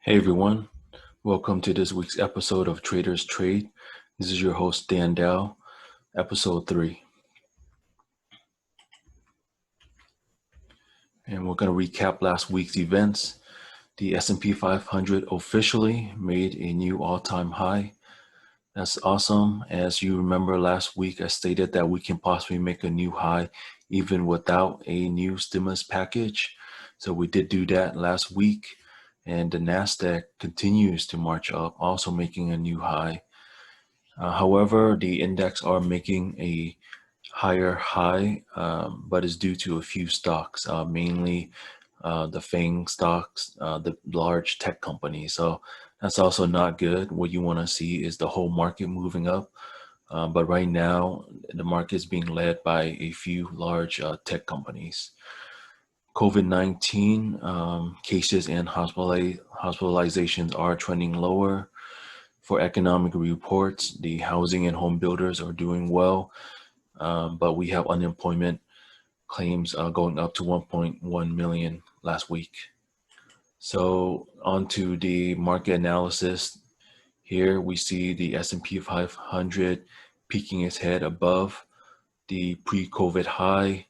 Hey everyone, welcome to this week's episode of Traders Trade. This is your host Dan Dow, episode 3. And we're going to recap last week's events. The S&P 500 officially made a new all-time high. That's awesome. As you remember last week, I stated that we can possibly make a new high even without a new stimulus package. So we did do that last week. And the NASDAQ continues to march up, also making a new high. However, the index are making a higher high, but it's due to a few stocks, mainly the FANG stocks, the large tech companies. So that's also not good. What you want to see is the whole market moving up. But right now, the market is being led by a few large tech companies. COVID-19 cases and hospitalizations are trending lower. For economic reports, the housing and home builders are doing well, but we have unemployment claims going up to 1.1 million last week. So on to the market analysis. Here we see the S&P 500 peeking its head above the pre-COVID high.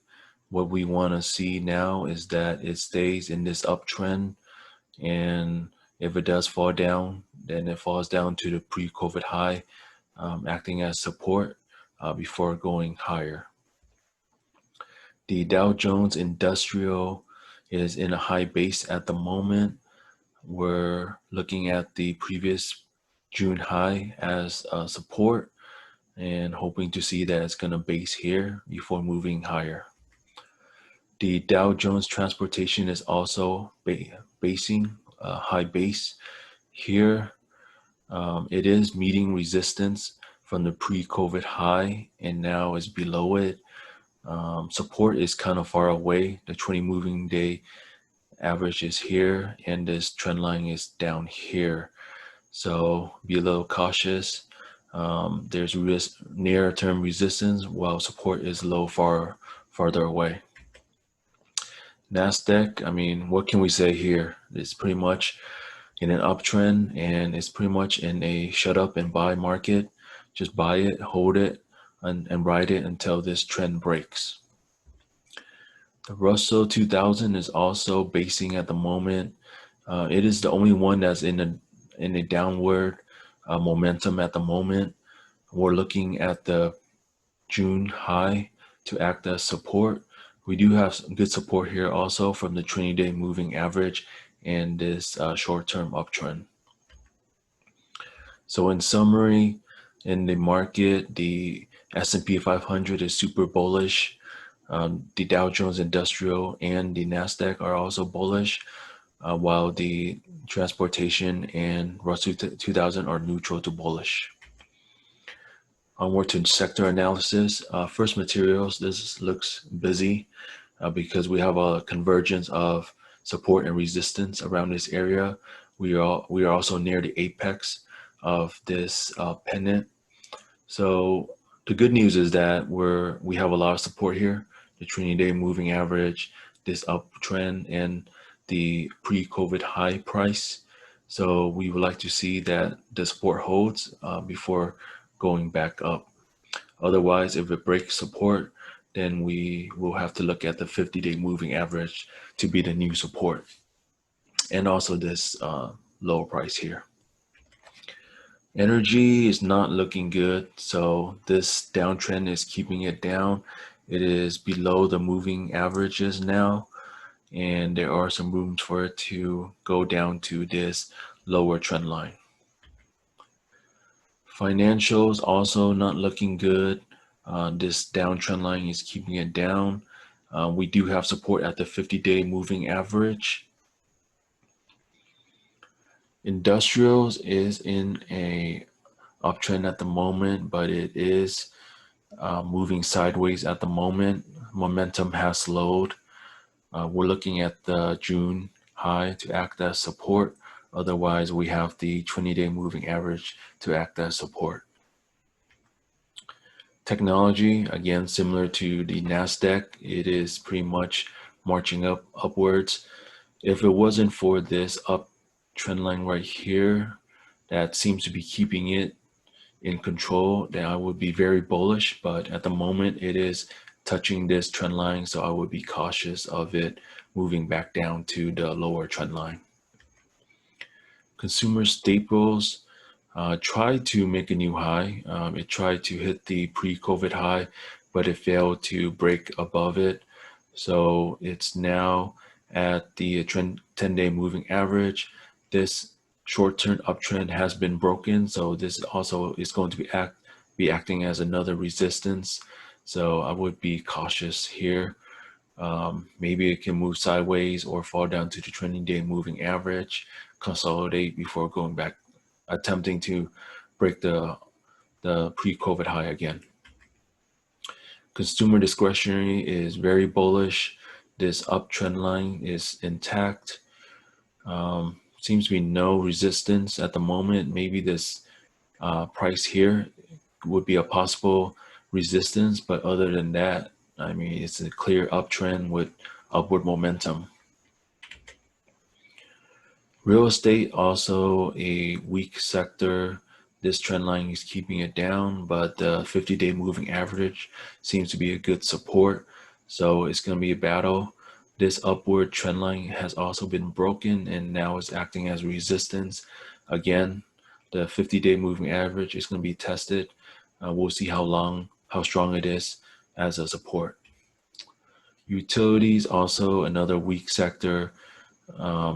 What we want to see now is that it stays in this uptrend, and if it does fall down, then it falls down to the pre-COVID high, acting as support before going higher. The Dow Jones Industrial is in a high base at the moment. We're looking at the previous June high as support and hoping to see that it's going to base here before moving higher. The Dow Jones Transportation is also basing a high base here. It is meeting resistance from the pre-COVID high and now is below it. Support is kind of far away. The 20 moving day average is here and this trend line is down here. So be a little cautious. There's near term resistance while support is farther away. NASDAQ, I mean, what can we say here? It's pretty much in an uptrend and it's pretty much in a shut up and buy market. Just buy it, hold it, and ride it until this trend breaks. The Russell 2000 is also basing at the moment. It is the only one that's in a downward momentum at the moment. We're looking at the June high to act as support. We do have some good support here also from the 20-day moving average and this short-term uptrend. So in summary, in the market, the S&P 500 is super bullish. The Dow Jones Industrial and the NASDAQ are also bullish, while the transportation and Russell 2000 are neutral to bullish. Onward to sector analysis. First materials, this looks busy because we have a convergence of support and resistance around this area. We are also near the apex of this pennant. So the good news is that we have a lot of support here. The 20-day moving average, this uptrend, and the pre-COVID high price. So we would like to see that the support holds before going back up. Otherwise, if it breaks support, then we will have to look at the 50-day moving average to be the new support. And also this lower price here. Energy is not looking good, so this downtrend is keeping it down. It is below the moving averages now, and there are some rooms for it to go down to this lower trend line. Financials also not looking good. This downtrend line is keeping it down. We do have support at the 50-day moving average. Industrials is in a uptrend at the moment, but it is moving sideways at the moment. Momentum has slowed. We're looking at the June high to act as support. Otherwise, we have the 20-day moving average to act as support. Technology, again, similar to the NASDAQ, it is pretty much marching upwards. If it wasn't for this uptrend trend line right here that seems to be keeping it in control, then I would be very bullish. But at the moment, it is touching this trend line, so I would be cautious of it moving back down to the lower trend line. Consumer staples tried to make a new high. It tried to hit the pre-COVID high, but it failed to break above it. So it's now at the trend 10-day moving average. This short-term uptrend has been broken, so this also is going to be acting as another resistance. So I would be cautious here. Maybe it can move sideways or fall down to the trending day moving average, consolidate before going back, attempting to break the pre-COVID high again. Consumer discretionary is very bullish. This uptrend line is intact. Seems to be no resistance at the moment. Maybe this price here would be a possible resistance, but other than that, I mean, it's a clear uptrend with upward momentum. Real estate, also a weak sector. This trend line is keeping it down, but the 50-day moving average seems to be a good support. So it's going to be a battle. This upward trend line has also been broken and now is acting as resistance. Again, the 50-day moving average is going to be tested. We'll see how strong it is as a support. Utilities, also another weak sector.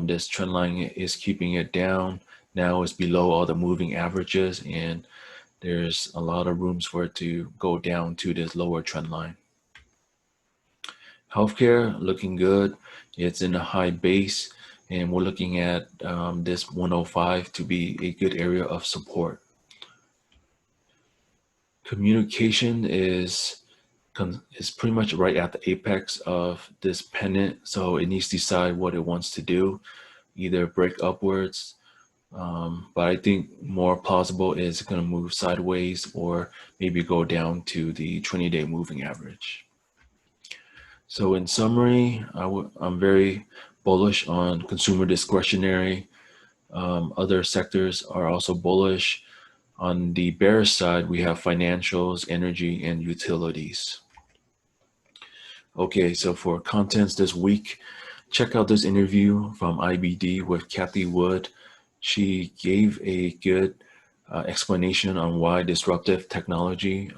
This trend line is keeping it down. Now it's below all the moving averages, and there's a lot of rooms for it to go down to this lower trend line. Healthcare looking good. It's in a high base, and we're looking at this 105 to be a good area of support. Communication is pretty much right at the apex of this pennant, so it needs to decide what it wants to do, either break upwards, but I think more plausible is going to move sideways or maybe go down to the 20-day moving average. So in summary, I'm very bullish on consumer discretionary. Other sectors are also bullish. On the bearish side, we have financials, energy, and utilities. Okay, so for contents this week, check out this interview from IBD with Kathy Wood. She gave a good explanation on why disruptive technology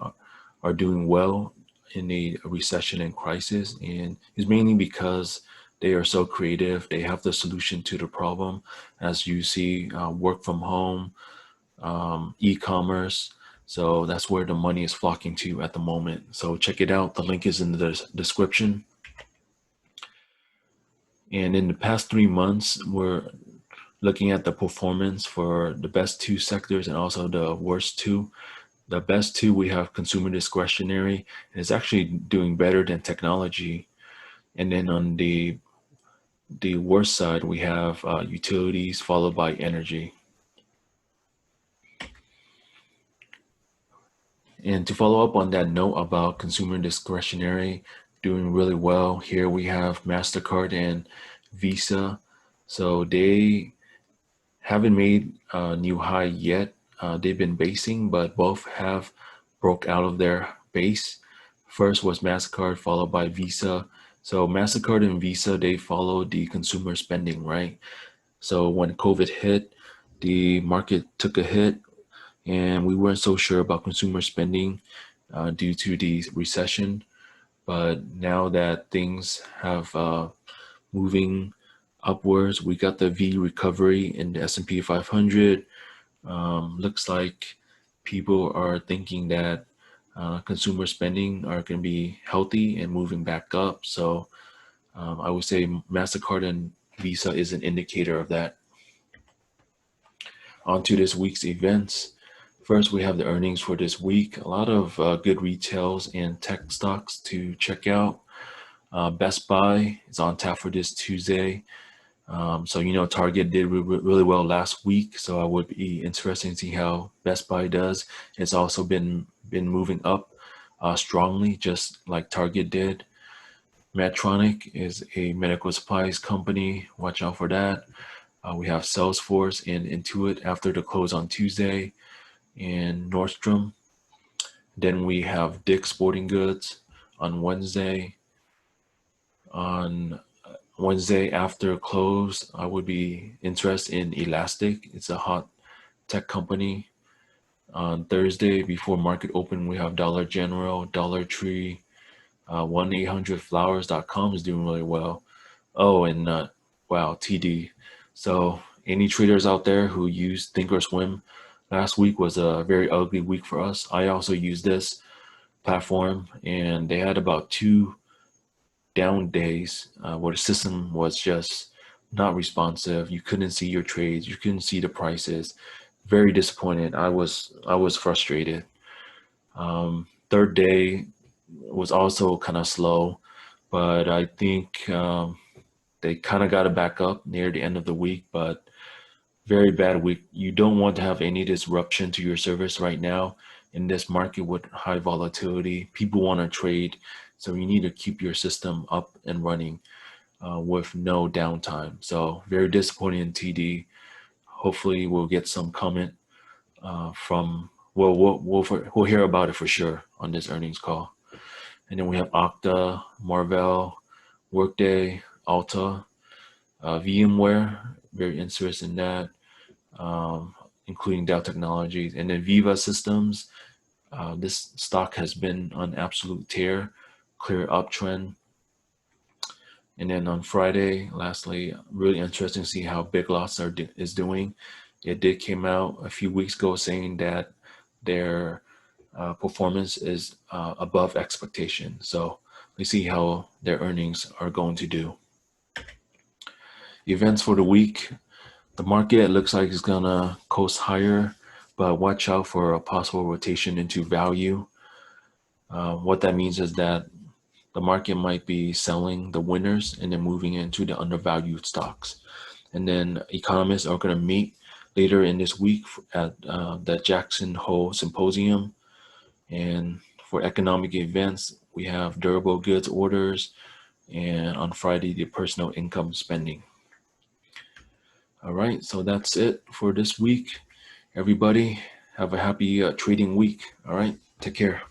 are doing well in a recession and crisis, and it's mainly because they are so creative. They have the solution to the problem, as you see, work from home, e-commerce. So that's where the money is flocking to at the moment. So check it out. The link is in the description. And in the past 3 months, we're looking at the performance for the best two sectors and also the worst two. The best two, we have consumer discretionary, and it's actually doing better than technology. And then on the worst side, we have utilities followed by energy. And to follow up on that note about consumer discretionary doing really well, here we have MasterCard and Visa. So they haven't made a new high yet. They've been basing, but both have broke out of their base. First was MasterCard, followed by Visa. So MasterCard and Visa, they followed the consumer spending, right? So when COVID hit, the market took a hit, and we weren't so sure about consumer spending due to the recession. But now that things have moving upwards, we got the V recovery in the S&P 500. Looks like people are thinking that consumer spending are going to be healthy and moving back up. So I would say MasterCard and Visa is an indicator of that. On to this week's events. First, we have the earnings for this week. A lot of good retails and tech stocks to check out. Best Buy is on tap for this Tuesday. So, Target did really well last week. So I would be interested to see how Best Buy does. It's also been moving up strongly, just like Target did. Medtronic is a medical supplies company. Watch out for that. We have Salesforce and Intuit after the close on Tuesday, and Nordstrom. Then we have Dick's Sporting Goods on Wednesday. On Wednesday after close, I would be interested in Elastic. It's a hot tech company. On Thursday before market open, we have Dollar General, Dollar Tree, 1-800-Flowers.com is doing really well. Oh, and wow, TD. So any traders out there who used Thinkorswim, last week was a very ugly week for us. I also used this platform, and they had about 2 down days where the system was just not responsive. You couldn't see your trades. You couldn't see the prices. Very disappointed. I was frustrated. Third day was also kind of slow, but I think they kind of got it back up near the end of the week, but very bad week. You don't want to have any disruption to your service right now in this market with high volatility. People want to trade, so you need to keep your system up and running with no downtime. So very disappointing in TD. Hopefully we'll get some comment from, well, we'll hear about it for sure on this earnings call. And then we have Okta, Marvell, Workday, Alta, VMware, very interested in that, including Dell Technologies. And then Viva Systems, this stock has been on absolute tear, clear uptrend. And then on Friday, lastly, really interesting to see how Big Lots is doing. It did came out a few weeks ago saying that their performance is above expectation. So we see how their earnings are going to do. Events for the week. The market looks like it's gonna coast higher, but watch out for a possible rotation into value. What that means is that the market might be selling the winners and then moving into the undervalued stocks. And then economists are going to meet later in this week at the Jackson Hole Symposium. And for economic events, we have durable goods orders, and on Friday, the personal income spending. All right, so that's it for this week. Everybody, have a happy trading week. All right, take care.